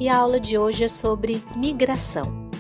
E a aula de hoje é sobre migração.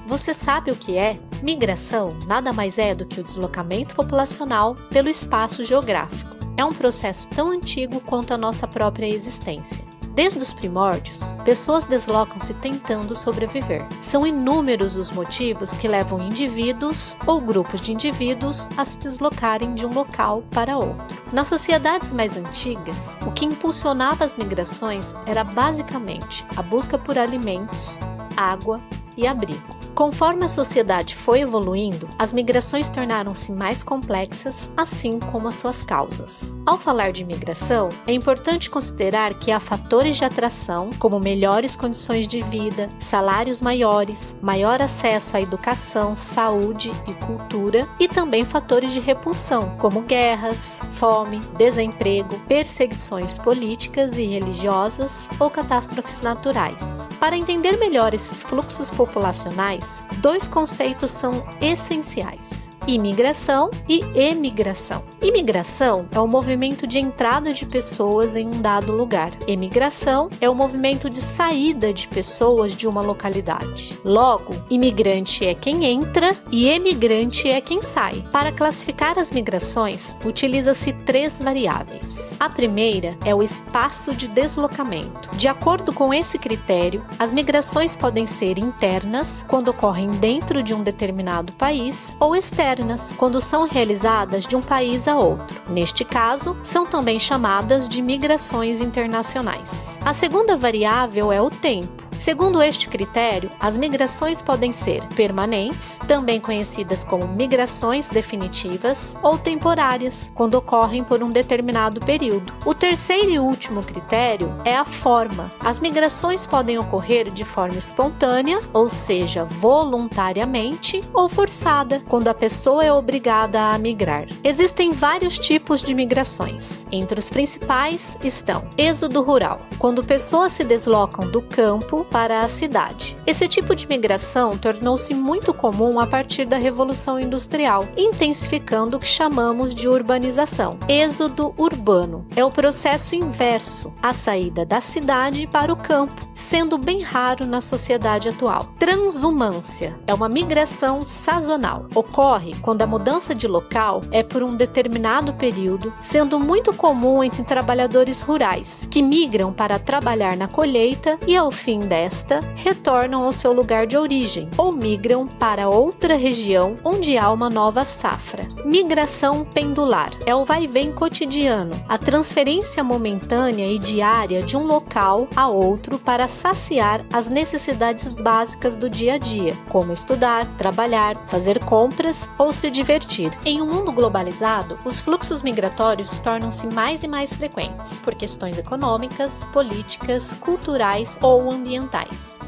Você sabe o que é? Migração nada mais é do que o deslocamento populacional pelo espaço geográfico. É um processo tão antigo quanto a nossa própria existência. Desde os primórdios, pessoas deslocam-se tentando sobreviver. São inúmeros os motivos que levam indivíduos ou grupos de indivíduos a se deslocarem de um local para outro. Nas sociedades mais antigas, o que impulsionava as migrações era basicamente a busca por alimentos, água e abrigo. Conforme a sociedade foi evoluindo, as migrações tornaram-se mais complexas, assim como as suas causas. Ao falar de migração, é importante considerar que há fatores de atração, como melhores condições de vida, salários maiores, maior acesso à educação, saúde e cultura, e também fatores de repulsão, como guerras, fome, desemprego, perseguições políticas e religiosas ou catástrofes naturais. Para entender melhor esses fluxos populacionais, dois conceitos são essenciais: imigração e emigração. Imigração é o movimento de entrada de pessoas em um dado lugar. Emigração é o movimento de saída de pessoas de uma localidade. Logo, imigrante é quem entra e emigrante é quem sai. Para classificar as migrações, utiliza-se três variáveis. A primeira é o espaço de deslocamento. De acordo com esse critério, as migrações podem ser internas, quando ocorrem dentro de um determinado país, ou externas, quando são realizadas de um país a outro. Neste caso, são também chamadas de migrações internacionais. A segunda variável é o tempo. Segundo este critério, as migrações podem ser permanentes, também conhecidas como migrações definitivas, ou temporárias, quando ocorrem por um determinado período. O terceiro e último critério é a forma. As migrações podem ocorrer de forma espontânea, ou seja, voluntariamente, ou forçada, quando a pessoa é obrigada a migrar. Existem vários tipos de migrações. Entre os principais estão êxodo rural, quando pessoas se deslocam do campo para a cidade. Esse tipo de migração tornou-se muito comum a partir da Revolução Industrial, intensificando o que chamamos de urbanização. Êxodo urbano é o processo inverso, a saída da cidade para o campo, sendo bem raro na sociedade atual. Transhumância é uma migração sazonal. Ocorre quando a mudança de local é por um determinado período, sendo muito comum entre trabalhadores rurais, que migram para trabalhar na colheita e, ao fim desta, retornam ao seu lugar de origem ou migram para outra região onde há uma nova safra. Migração pendular é o vai-vem cotidiano, a transferência momentânea e diária de um local a outro para saciar as necessidades básicas do dia a dia, como estudar, trabalhar, fazer compras ou se divertir. Em um mundo globalizado, os fluxos migratórios tornam-se mais e mais frequentes, por questões econômicas, políticas, culturais ou ambientais.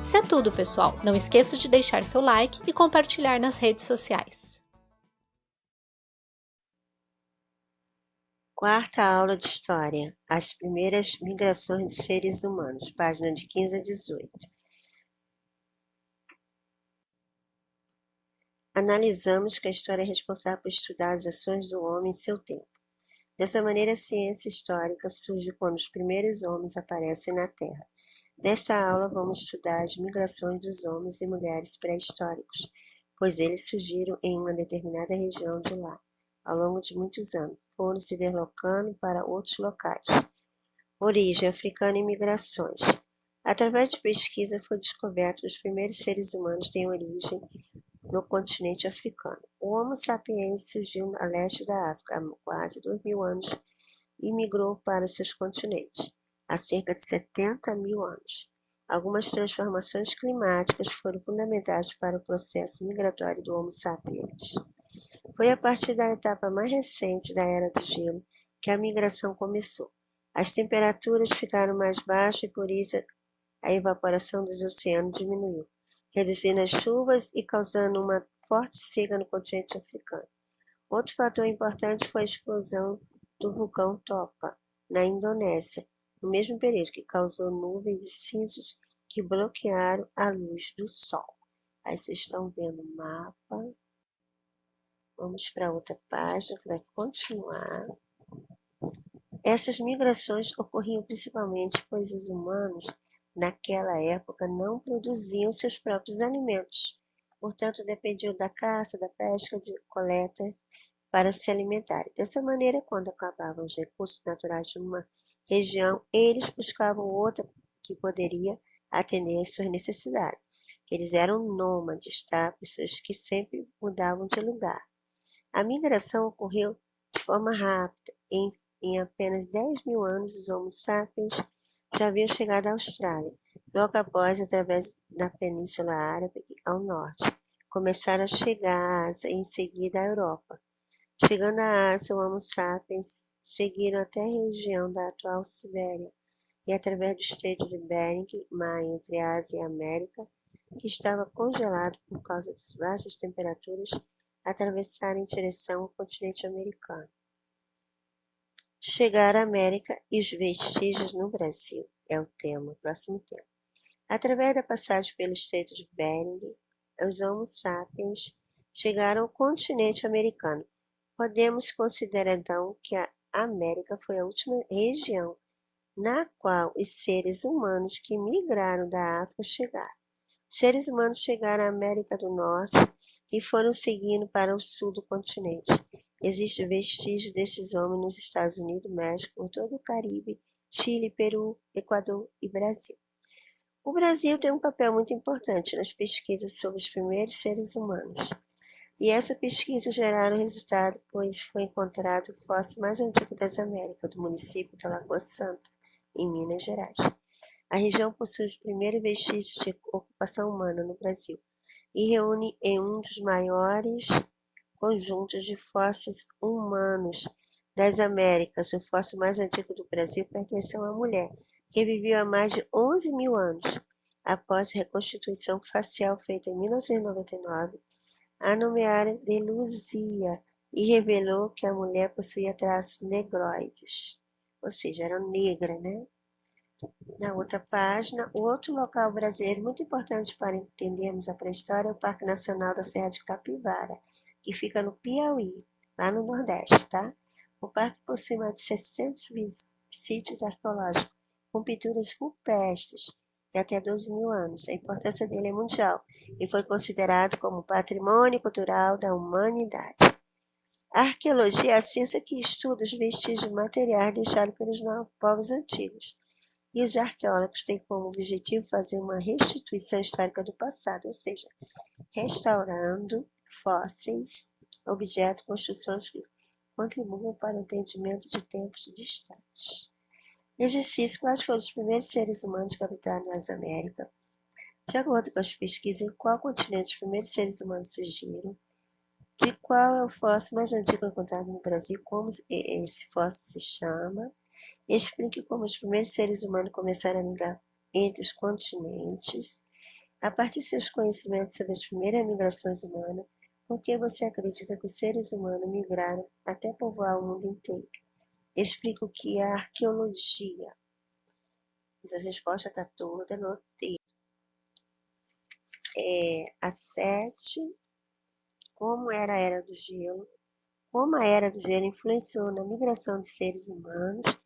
Isso é tudo, pessoal. Não esqueça de deixar seu like e compartilhar nas redes sociais. Quarta aula de História. As primeiras migrações de seres humanos. Página de 15 a 18. Analisamos que a história é responsável por estudar as ações do homem em seu tempo. Dessa maneira, a ciência histórica surge quando os primeiros homens aparecem na Terra. Nesta aula, vamos estudar as migrações dos homens e mulheres pré-históricos, pois eles surgiram em uma determinada região de lá, ao longo de muitos anos, foram se deslocando para outros locais. Origem africana e migrações. Através de pesquisa, foi descoberto que os primeiros seres humanos têm origem no continente africano. O Homo sapiens surgiu a leste da África há quase 2.000 anos e migrou para os seus continentes há cerca de 70 mil anos. Algumas transformações climáticas foram fundamentais para o processo migratório do Homo sapiens. Foi a partir da etapa mais recente da Era do Gelo que a migração começou. As temperaturas ficaram mais baixas e por isso a evaporação dos oceanos diminuiu, reduzindo as chuvas e causando uma forte seca no continente africano. Outro fator importante foi a explosão do vulcão Toba, na Indonésia, no mesmo período, que causou nuvens de cinzas que bloquearam a luz do sol. Aí vocês estão vendo o mapa. Vamos para outra página que vai continuar. Essas migrações ocorriam principalmente pois os humanos naquela época, não produziam seus próprios alimentos. Portanto, dependiam da caça, da pesca, de coleta para se alimentarem. Dessa maneira, quando acabavam os recursos naturais de uma região, eles buscavam outra que poderia atender às suas necessidades. Eles eram nômades, tá? Pessoas que sempre mudavam de lugar. A migração ocorreu de forma rápida. Em apenas 10.000 anos, os Homo sapiens já haviam chegado à Austrália. Logo após, através da Península Árabe ao norte, começaram a chegar à Ásia e em seguida à Europa. Chegando à Ásia, os Homo sapiens seguiram até a região da atual Sibéria e através do Estreito de Bering, mar entre a Ásia e a América, que estava congelado por causa das baixas temperaturas, atravessaram em direção ao continente americano. Chegar à América e os vestígios no Brasil é o próximo tema. Através da passagem pelo Estreito de Bering, os Homo sapiens chegaram ao continente americano. Podemos considerar então que a América foi a última região na qual os seres humanos que migraram da África chegaram. Os seres humanos chegaram à América do Norte e foram seguindo para o sul do continente. Existem vestígios desses homens nos Estados Unidos, México, por todo o Caribe, Chile, Peru, Equador e Brasil. O Brasil tem um papel muito importante nas pesquisas sobre os primeiros seres humanos. E essa pesquisa geraram resultado, pois foi encontrado o fóssil mais antigo das Américas, do município de Lagoa Santa, em Minas Gerais. A região possui os primeiros vestígios de ocupação humana no Brasil e reúne em um dos maiores conjuntos de fósseis humanos das Américas. O fóssil mais antigo do Brasil pertence a uma mulher que viveu há mais de 11.000 anos. Após a reconstituição facial feita em 1999, a nomearam de Luzia e revelou que a mulher possuía traços negroides, ou seja, era negra, né? Na outra página, o outro local brasileiro muito importante para entendermos a pré-história é o Parque Nacional da Serra de Capivara, que fica no Piauí, lá no Nordeste, tá? O parque possui mais de 600 sítios arqueológicos, com pinturas rupestres de até 12.000 anos. A importância dele é mundial e foi considerado como patrimônio cultural da humanidade. A arqueologia é a ciência que estuda os vestígios materiais deixados pelos povos antigos. E os arqueólogos têm como objetivo fazer uma restituição histórica do passado, ou seja, restaurando fósseis, objetos, construções que contribuam para o entendimento de tempos distantes. Exercício: quais foram os primeiros seres humanos que habitaram nas Américas? De acordo com as pesquisas, em qual continente os primeiros seres humanos surgiram? De qual é o fóssil mais antigo encontrado no Brasil? Como esse fóssil se chama? Explique como os primeiros seres humanos começaram a migrar entre os continentes. A partir de seus conhecimentos sobre as primeiras migrações humanas, por que você acredita que os seres humanos migraram até povoar o mundo inteiro? Explique o que é a arqueologia. Essa resposta está toda no texto. A 7, como era a Era do Gelo, como a Era do Gelo influenciou na migração de seres humanos.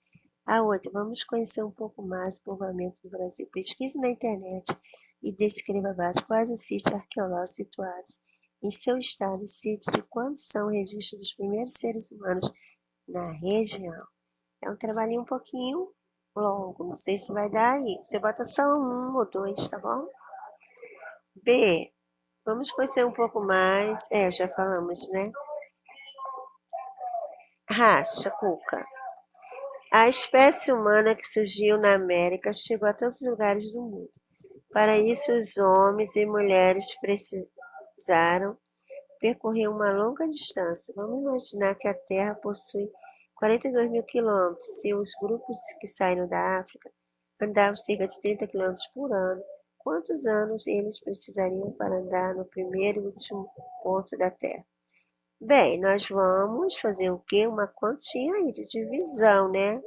A 8, vamos conhecer um pouco mais o povoamento do Brasil. Pesquise na internet e descreva abaixo quais os sítios arqueológicos situados em seu estado e sítio de quando são registros dos primeiros seres humanos na região. É um trabalhinho um pouquinho longo, não sei se vai dar aí. Você bota só 1 ou 2, tá bom? B, vamos conhecer um pouco mais. Já falamos, né? Racha, cuca. A espécie humana que surgiu na América chegou a todos os lugares do mundo. Para isso, os homens e mulheres precisaram percorrer uma longa distância. Vamos imaginar que a Terra possui 42.000 quilômetros. Se os grupos que saíram da África andavam cerca de 30 quilômetros por ano, quantos anos eles precisariam para andar no primeiro e último ponto da Terra? Bem, nós vamos fazer o quê? Uma continha aí de divisão, né?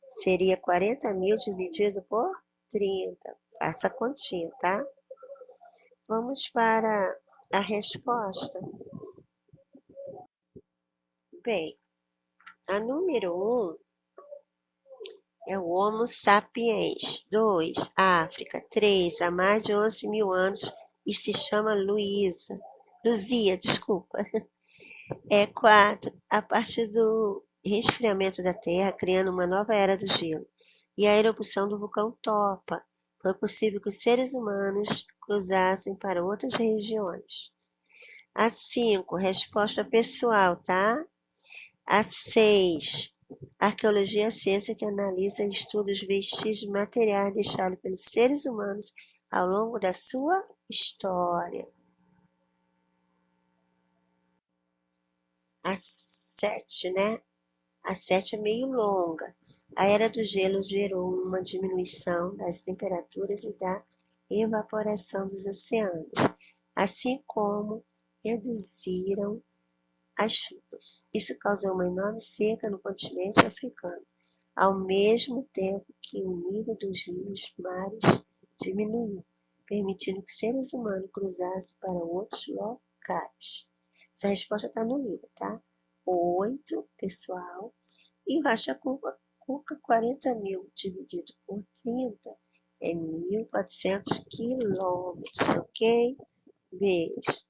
Seria 40.000 dividido por 30. Faça a continha, tá? Vamos para a resposta. Bem, a número 1 É o Homo sapiens. 2, África. 3, há mais de 11 mil anos e se chama Luzia, desculpa. 4, a partir do resfriamento da Terra, criando uma nova era do gelo, e a erupção do vulcão Topa, foi possível que os seres humanos cruzassem para outras regiões. A 5, resposta pessoal, tá? A 6, arqueologia é a ciência que analisa e estuda os vestígios materiais deixados pelos seres humanos ao longo da sua história. A 7, né? A 7 é meio longa. A era do gelo gerou uma diminuição das temperaturas e da evaporação dos oceanos, assim como reduziram as chuvas. Isso causou uma enorme seca no continente africano, ao mesmo tempo que o nível dos rios e mares diminuiu, permitindo que seres humanos cruzassem para outros locais. Essa resposta está no livro, tá? 8, pessoal. E o racha-cuca, 40 mil dividido por 30 é 1.400 quilômetros, ok? Beijo.